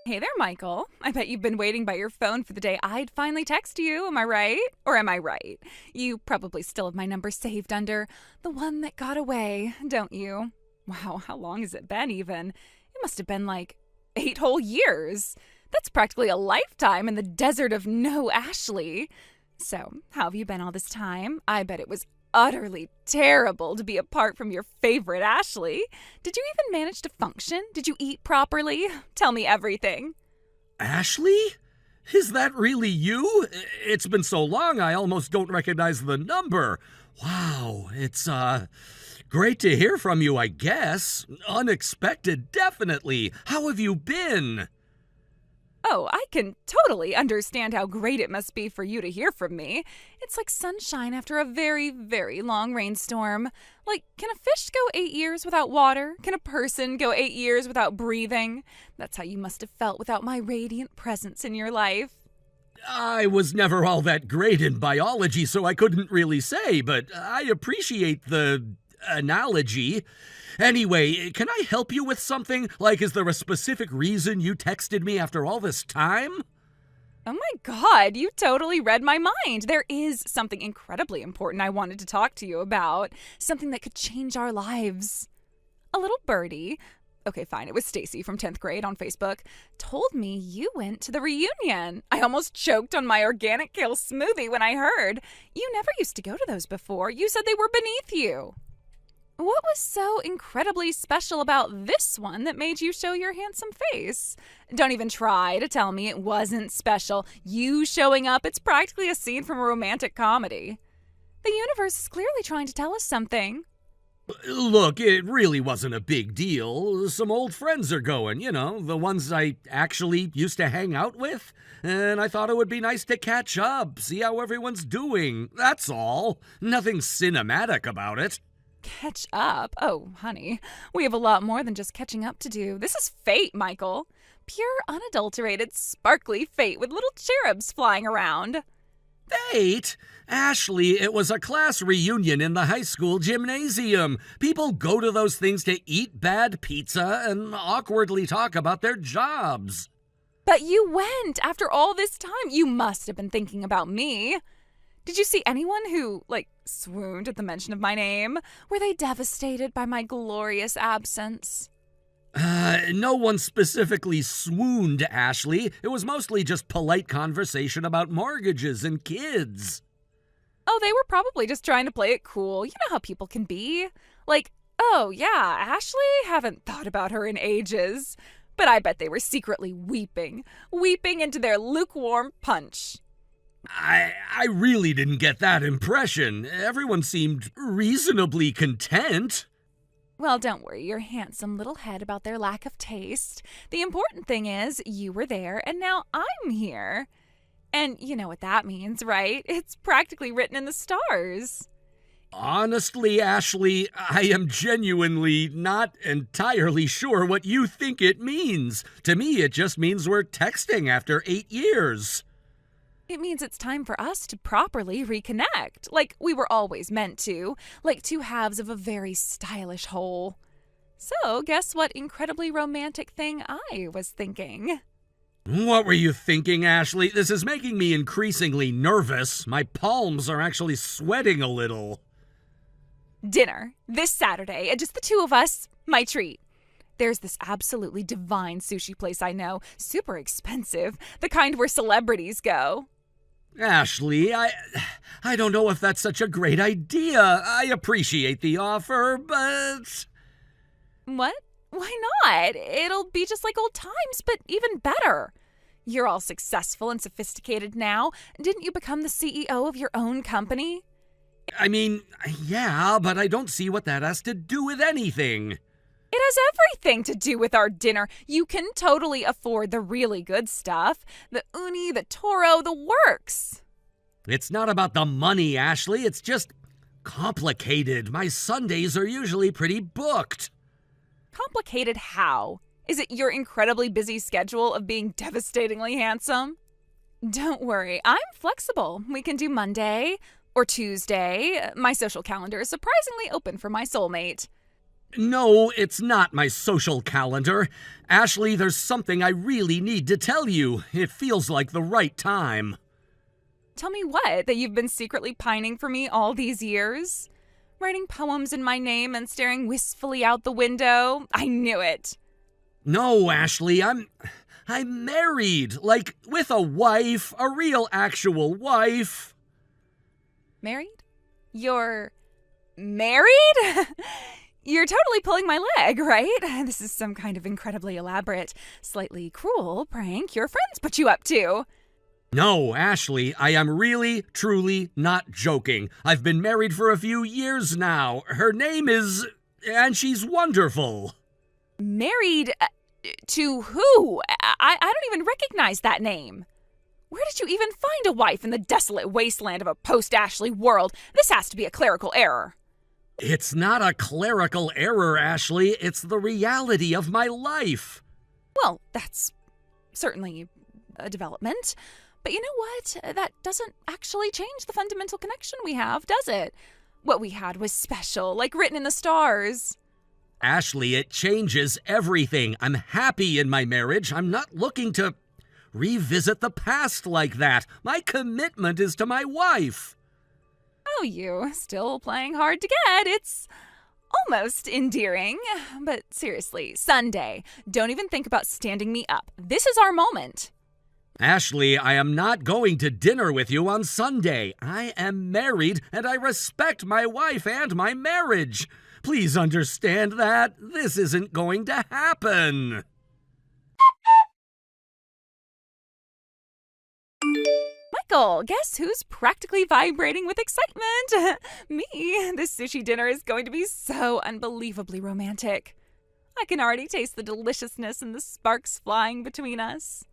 Hey there, Michael. I bet you've been waiting by your phone for the day I'd finally text you, am I right? Or am I right? You probably still have my number saved under the one that got away, don't you? Wow, how long has it been even? It must have been like 8 whole years. That's practically a lifetime in the desert of no Ashley. So, how have you been all this time? I bet it was utterly terrible to be apart from your favorite Ashley. Did you even manage to function? Did you eat properly? Tell me everything. Ashley? Is that really you? It's been so long I almost don't recognize the number. Wow, it's, great to hear from you, I guess. Unexpected, definitely. How have you been? Oh, I can totally understand how great it must be for you to hear from me. It's like sunshine after a very, very long rainstorm. Like, can a fish go 8 years without water? Can a person go 8 years without breathing? That's how you must have felt without my radiant presence in your life. I was never all that great in biology, so I couldn't really say, but I appreciate the analogy. Anyway, can I help you with something? Like, is there a specific reason you texted me after all this time? Oh my God, you totally read my mind. There is something incredibly important I wanted to talk to you about. Something that could change our lives. A little birdie, okay, fine, it was Stacy from 10th grade on Facebook, told me you went to the reunion. I almost choked on my organic kale smoothie when I heard. You never used to go to those before. You said they were beneath you. What was so incredibly special about this one that made you show your handsome face? Don't even try to tell me it wasn't special. You showing up, it's practically a scene from a romantic comedy. The universe is clearly trying to tell us something. Look, it really wasn't a big deal. Some old friends are going, the ones I actually used to hang out with. And I thought it would be nice to catch up, see how everyone's doing. That's all. Nothing cinematic about it. Catch up? Oh, honey, we have a lot more than just catching up to do. This is fate, Michael. Pure, unadulterated, sparkly fate with little cherubs flying around. Fate? Ashley, it was a class reunion in the high school gymnasium. People go to those things to eat bad pizza and awkwardly talk about their jobs. But you went after all this time. You must have been thinking about me. Did you see anyone who, swooned at the mention of my name? Were they devastated by my glorious absence? No one specifically swooned, Ashley. It was mostly just polite conversation about mortgages and kids. Oh, they were probably just trying to play it cool. You know how people can be. Like, oh yeah, Ashley? Haven't thought about her in ages. But I bet they were secretly weeping into their lukewarm punch. I really didn't get that impression. Everyone seemed reasonably content. Well, don't worry your handsome little head about their lack of taste. The important thing is you were there and now I'm here. And you know what that means, right? It's practically written in the stars. Honestly, Ashley, I am genuinely not entirely sure what you think it means. To me, it just means we're texting after 8 years. It means it's time for us to properly reconnect, like we were always meant to, like two halves of a very stylish whole. So, guess what incredibly romantic thing I was thinking? What were you thinking, Ashley? This is making me increasingly nervous. My palms are actually sweating a little. Dinner, this Saturday, just the two of us, my treat. There's this absolutely divine sushi place I know, super expensive, the kind where celebrities go. Ashley, I don't know if that's such a great idea. I appreciate the offer, but... What? Why not? It'll be just like old times, but even better. You're all successful and sophisticated now. Didn't you become the CEO of your own company? I mean, yeah, but I don't see what that has to do with anything. It has everything to do with our dinner. You can totally afford the really good stuff. The uni, the toro, the works. It's not about the money, Ashley. It's just complicated. My Sundays are usually pretty booked. Complicated how? Is it your incredibly busy schedule of being devastatingly handsome? Don't worry, I'm flexible. We can do Monday or Tuesday. My social calendar is surprisingly open for my soulmate. No, it's not my social calendar. Ashley, there's something I really need to tell you. It feels like the right time. Tell me what? That you've been secretly pining for me all these years? Writing poems in my name and staring wistfully out the window? I knew it. No, Ashley, I'm married. Like, with a wife. A real, actual wife. Married? You're married? You're totally pulling my leg, right? This is some kind of incredibly elaborate, slightly cruel prank your friends put you up to. No, Ashley, I am really, truly not joking. I've been married for a few years now. Her name is... and she's wonderful. Married to who? I don't even recognize that name. Where did you even find a wife in the desolate wasteland of a post-Ashley world? This has to be a clerical error. It's not a clerical error, Ashley. It's the reality of my life. Well, that's certainly a development. But you know what? That doesn't actually change the fundamental connection we have, does it? What we had was special, like written in the stars. Ashley, it changes everything. I'm happy in my marriage. I'm not looking to revisit the past like that. My commitment is to my wife. Oh, you still playing hard to get. It's almost endearing. But seriously, Sunday, don't even think about standing me up. This is our moment. Ashley, I am not going to dinner with you on Sunday. I am married, and I respect my wife and my marriage. Please understand that. This isn't going to happen. Michael, guess who's practically vibrating with excitement? Me. This sushi dinner is going to be so unbelievably romantic. I can already taste the deliciousness and the sparks flying between us.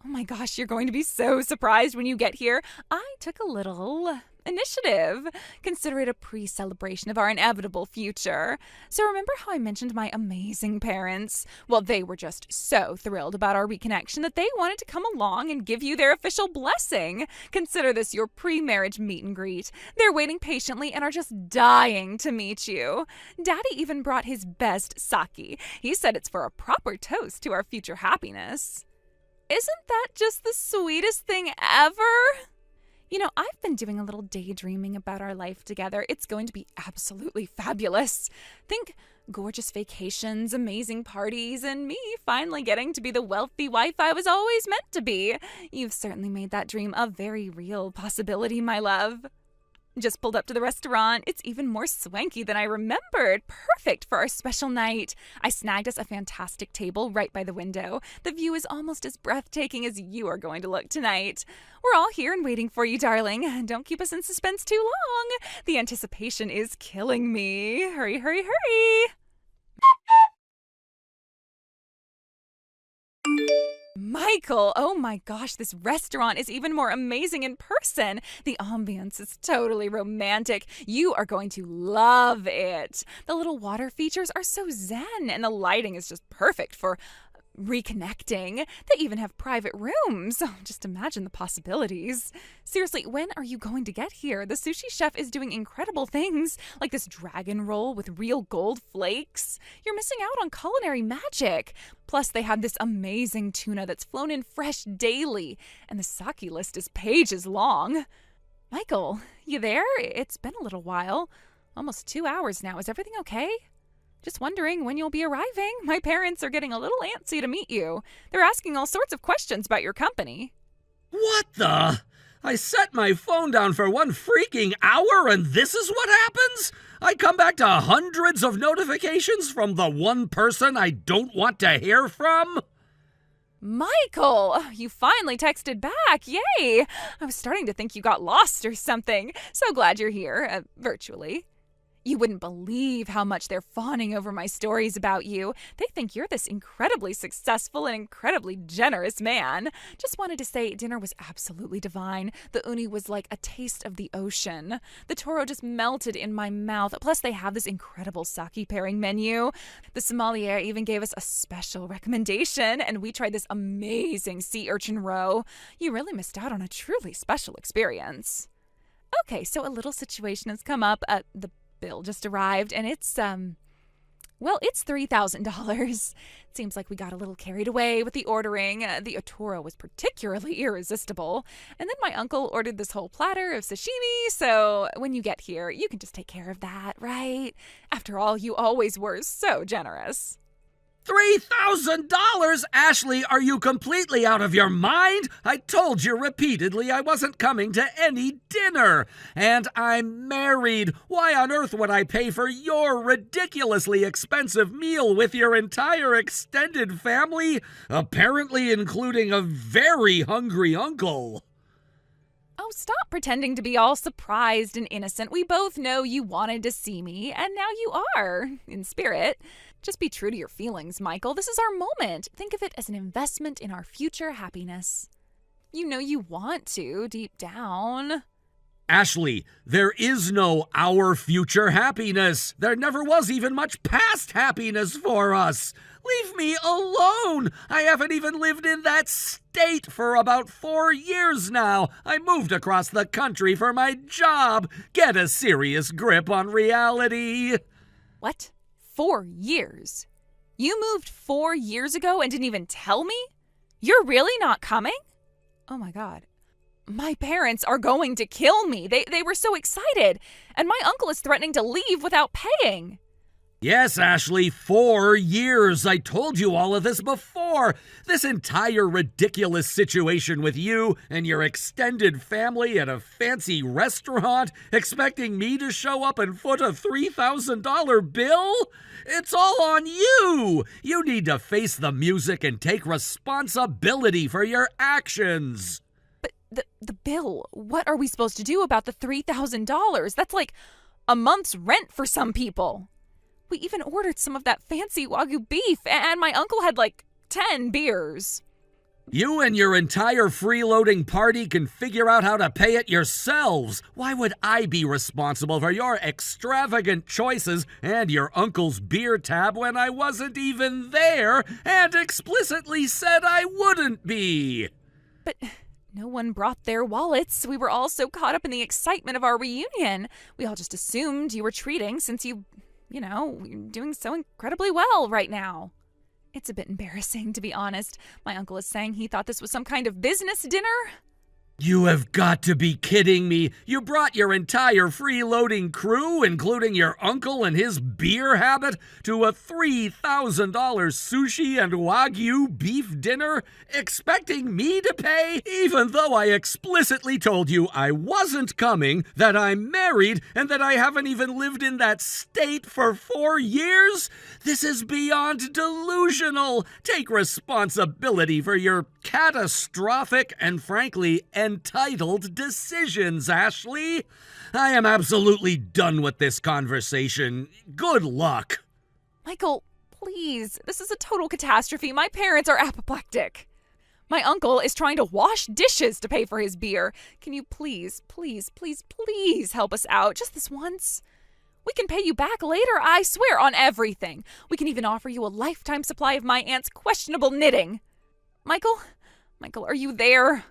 Oh my gosh, you're going to be so surprised when you get here. I took a little initiative. Consider it a pre-celebration of our inevitable future. So remember how I mentioned my amazing parents? Well, they were just so thrilled about our reconnection that they wanted to come along and give you their official blessing. Consider this your pre-marriage meet and greet. They're waiting patiently and are just dying to meet you. Daddy even brought his best sake. He said it's for a proper toast to our future happiness. Isn't that just the sweetest thing ever? You know, I've been doing a little daydreaming about our life together. It's going to be absolutely fabulous. Think gorgeous vacations, amazing parties, and me finally getting to be the wealthy wife I was always meant to be. You've certainly made that dream a very real possibility, my love. Just pulled up to the restaurant. It's even more swanky than I remembered. Perfect for our special night. I snagged us a fantastic table right by the window. The view is almost as breathtaking as you are going to look tonight. We're all here and waiting for you, darling. Don't keep us in suspense too long. The anticipation is killing me. Hurry, hurry, hurry. Michael, oh my gosh, this restaurant is even more amazing in person. The ambience is totally romantic. You are going to love it. The little water features are so zen, and the lighting is just perfect for reconnecting. They even have private rooms. Oh, just imagine the possibilities. Seriously, when are you going to get here? The sushi chef is doing incredible things, like this dragon roll with real gold flakes. You're missing out on culinary magic. Plus, they have this amazing tuna that's flown in fresh daily, and the sake list is pages long. Michael, you there? It's been a little while. Almost 2 hours now. Is everything okay? Just wondering when you'll be arriving. My parents are getting a little antsy to meet you. They're asking all sorts of questions about your company. What the? I set my phone down for 1 freaking hour and this is what happens? I come back to hundreds of notifications from the one person I don't want to hear from? Michael, you finally texted back. Yay! I was starting to think you got lost or something. So glad you're here, virtually. You wouldn't believe how much they're fawning over my stories about you. They think you're this incredibly successful and incredibly generous man. Just wanted to say dinner was absolutely divine. The uni was like a taste of the ocean. The toro just melted in my mouth. Plus, they have this incredible sake pairing menu. The sommelier even gave us a special recommendation, and we tried this amazing sea urchin roe. You really missed out on a truly special experience. Okay, so a little situation has come up. The bill just arrived, and it's Well, it's $3,000. It seems like we got a little carried away with the ordering. The Otoro was particularly irresistible. And then my uncle ordered this whole platter of sashimi, so when you get here, you can just take care of that, right? After all, you always were so generous. $3,000? Ashley, are you completely out of your mind? I told you repeatedly I wasn't coming to any dinner. And I'm married. Why on earth would I pay for your ridiculously expensive meal with your entire extended family? Apparently including a very hungry uncle. Oh, stop pretending to be all surprised and innocent. We both know you wanted to see me, and now you are, in spirit. Just be true to your feelings, Michael. This is our moment. Think of it as an investment in our future happiness. You know you want to, deep down. Ashley, there is no our future happiness. There never was even much past happiness for us. Leave me alone. I haven't even lived in that state for about 4 years now. I moved across the country for my job. Get a serious grip on reality. What? 4 years? You moved 4 years ago and didn't even tell me? You're really not coming? Oh my God. My parents are going to kill me. They were so excited. And my uncle is threatening to leave without paying. Yes, Ashley, 4 years. I told you all of this before. This entire ridiculous situation with you and your extended family at a fancy restaurant, expecting me to show up and foot a $3,000 bill? It's all on you. You need to face the music and take responsibility for your actions. But the bill, what are we supposed to do about the $3,000? That's like a month's rent for some people. We even ordered some of that fancy Wagyu beef, and my uncle had like 10 beers. You and your entire freeloading party can figure out how to pay it yourselves. Why would I be responsible for your extravagant choices and your uncle's beer tab when I wasn't even there and explicitly said I wouldn't be? But no one brought their wallets. We were all so caught up in the excitement of our reunion. We all just assumed you were treating since you're doing so incredibly well right now. It's a bit embarrassing, to be honest. My uncle is saying he thought this was some kind of business dinner. You have got to be kidding me. You brought your entire freeloading crew, including your uncle and his beer habit, to a $3,000 sushi and Wagyu beef dinner, expecting me to pay, even though I explicitly told you I wasn't coming, that I'm married, and that I haven't even lived in that state for 4 years? This is beyond delusional. Take responsibility for your catastrophic and frankly entitled decisions, Ashley. I am absolutely done with this conversation. Good luck. Michael, please. This is a total catastrophe. My parents are apoplectic. My uncle is trying to wash dishes to pay for his beer. Can you please help us out just this once? We can pay you back later, I swear, on everything. We can even offer you a lifetime supply of my aunt's questionable knitting. Michael, are you there?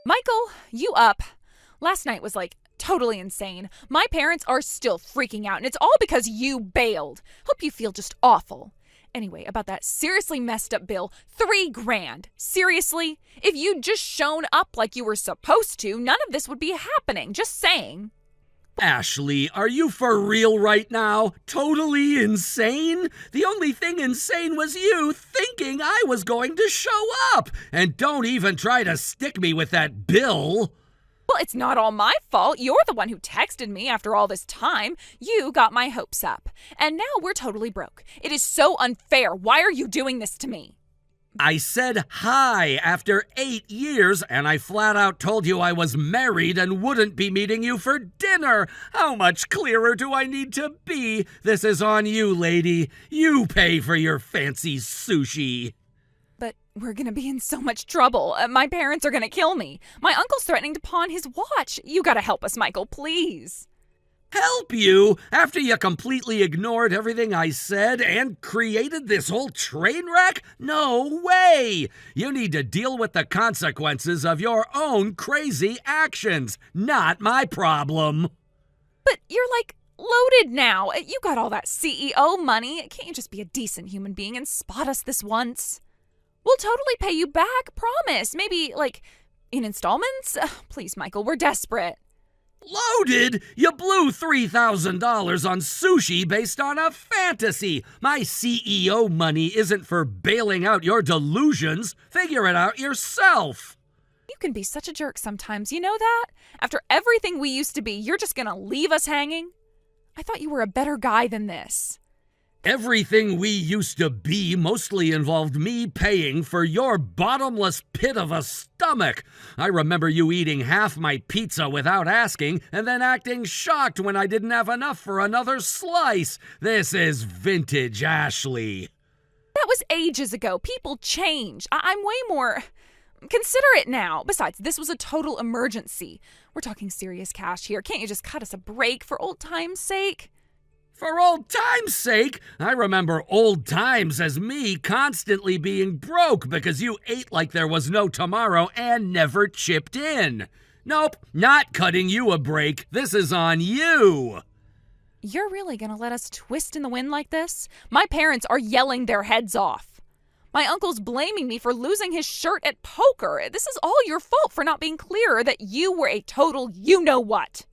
Michael, you up? Last night was like totally insane. My parents are still freaking out, and it's all because you bailed. Hope you feel just awful. Anyway, about that seriously messed up bill, $3,000. Seriously? If you'd just shown up like you were supposed to, none of this would be happening. Just saying. Ashley, are you for real right now? Totally insane? The only thing insane was you thinking I was going to show up. And don't even try to stick me with that bill. Well, it's not all my fault. You're the one who texted me after all this time. You got my hopes up. And now we're totally broke. It is so unfair. Why are you doing this to me? I said hi after 8 years, and I flat out told you I was married and wouldn't be meeting you for dinner. How much clearer do I need to be? This is on you, lady. You pay for your fancy sushi. But we're gonna be in so much trouble. My parents are gonna kill me. My uncle's threatening to pawn his watch. You gotta help us, Michael, please. Help you? After you completely ignored everything I said and created this whole train wreck? No way! You need to deal with the consequences of your own crazy actions. Not my problem. But you're like loaded now. You got all that CEO money. Can't you just be a decent human being and spot us this once? We'll totally pay you back, promise. Maybe, like, in installments? Please, Michael, we're desperate. Loaded? You blew $3,000 on sushi based on a fantasy. My CEO money isn't for bailing out your delusions. Figure it out yourself. You can be such a jerk sometimes, you know that? After everything we used to be, you're just gonna leave us hanging? I thought you were a better guy than this. Everything we used to be mostly involved me paying for your bottomless pit of a stomach. I remember you eating half my pizza without asking and then acting shocked when I didn't have enough for another slice. This is vintage Ashley. That was ages ago. People change. I'm way more considerate now. Besides, this was a total emergency. We're talking serious cash here. Can't you just cut us a break for old time's sake? For old time's sake, I remember old times as me constantly being broke because you ate like there was no tomorrow and never chipped in. Nope, not cutting you a break. This is on you. You're really gonna let us twist in the wind like this? My parents are yelling their heads off. My uncle's blaming me for losing his shirt at poker. This is all your fault for not being clearer that you were a total you-know-what.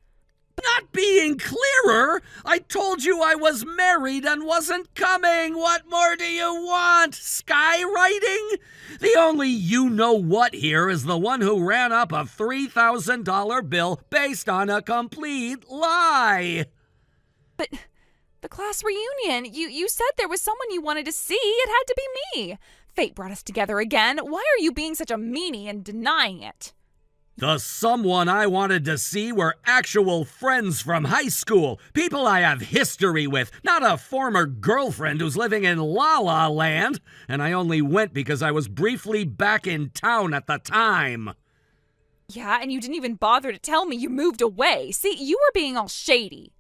Not being clearer? I told you I was married and wasn't coming. What more do you want? Skywriting? The only you-know-what here is the one who ran up a $3,000 bill based on a complete lie. But the class reunion, you said there was someone you wanted to see. It had to be me. Fate brought us together again. Why are you being such a meanie and denying it? The someone I wanted to see were actual friends from high school. People I have history with, not a former girlfriend who's living in La La Land. And I only went because I was briefly back in town at the time. Yeah, and you didn't even bother to tell me you moved away. See, you were being all shady.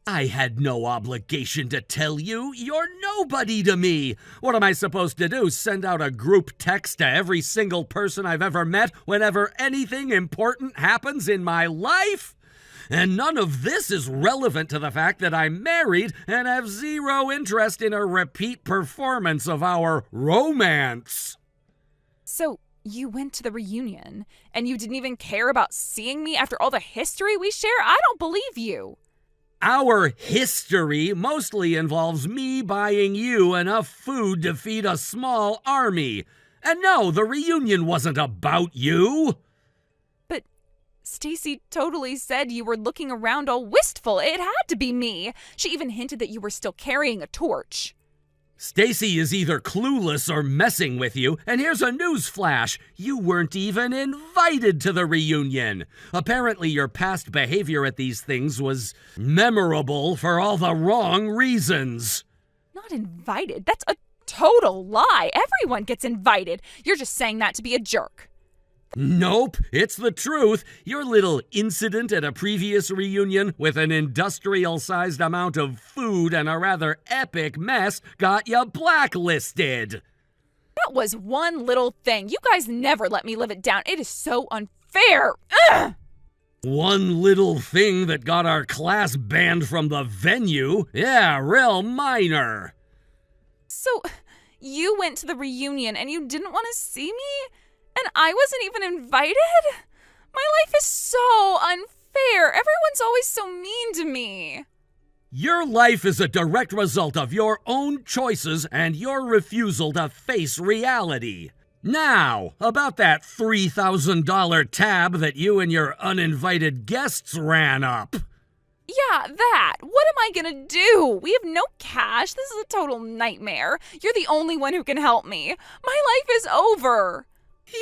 I had no obligation to tell you. You're nobody to me. What am I supposed to do? Send out a group text to every single person I've ever met whenever anything important happens in my life? And none of this is relevant to the fact that I'm married and have zero interest in a repeat performance of our romance. So you went to the reunion and you didn't even care about seeing me after all the history we share? I don't believe you. Our history mostly involves me buying you enough food to feed a small army. And no, the reunion wasn't about you. But Stacy totally said you were looking around all wistful. It had to be me. She even hinted that you were still carrying a torch. Stacy is either clueless or messing with you, and here's a news flash. You weren't even invited to the reunion. Apparently your past behavior at these things was memorable for all the wrong reasons. Not invited? That's a total lie. Everyone gets invited. You're just saying that to be a jerk. Nope, it's the truth. Your little incident at a previous reunion with an industrial-sized amount of food and a rather epic mess got you blacklisted. That was one little thing. You guys never let me live it down. It is so unfair. Ugh! One little thing that got our class banned from the venue? Yeah, real minor. So, you went to the reunion and you didn't want to see me? And I wasn't even invited? My life is so unfair. Everyone's always so mean to me. Your life is a direct result of your own choices and your refusal to face reality. Now, about that $3,000 tab that you and your uninvited guests ran up. Yeah, that. What am I gonna do? We have no cash. This is a total nightmare. You're the only one who can help me. My life is over.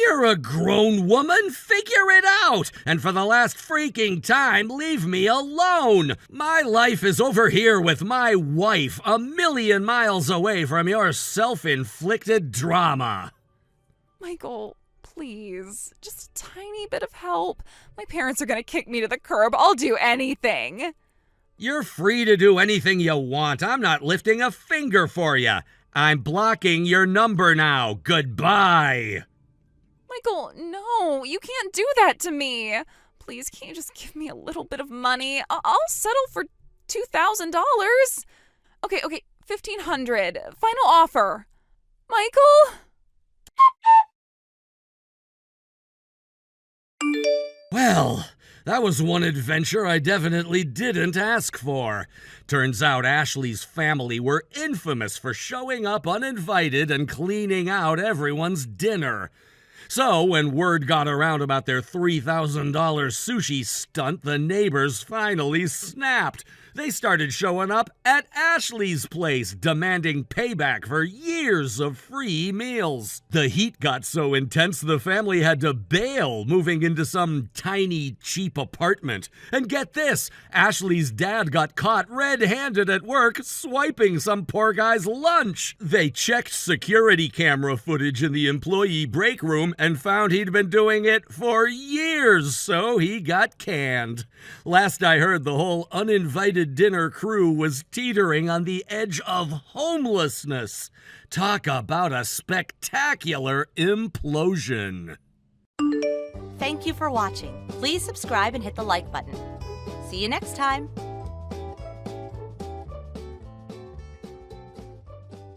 You're a grown woman. Figure it out. And for the last freaking time, leave me alone. My life is over here with my wife, a million miles away from your self-inflicted drama. Michael, please. Just a tiny bit of help. My parents are gonna kick me to the curb. I'll do anything. You're free to do anything you want. I'm not lifting a finger for you. I'm blocking your number now. Goodbye. Michael, no, you can't do that to me. please, can you just give me a little bit of money? I'll settle for $2,000. Okay, $1,500. Final offer. Michael? Well, that was one adventure I definitely didn't ask for. Turns out Ashley's family were infamous for showing up uninvited and cleaning out everyone's dinner. So, when word got around about their $3,000 sushi stunt, the neighbors finally snapped. They started showing up at Ashley's place, demanding payback for years of free meals. The heat got so intense the family had to bail, moving into some tiny, cheap apartment. And get this, Ashley's dad got caught red-handed at work swiping some poor guy's lunch. They checked security camera footage in the employee break room and found he'd been doing it for years, so he got canned. Last I heard, the whole uninvited dinner crew was teetering on the edge of homelessness. Talk about a spectacular implosion. Thank you for watching. Please subscribe and hit the like button. See you next time.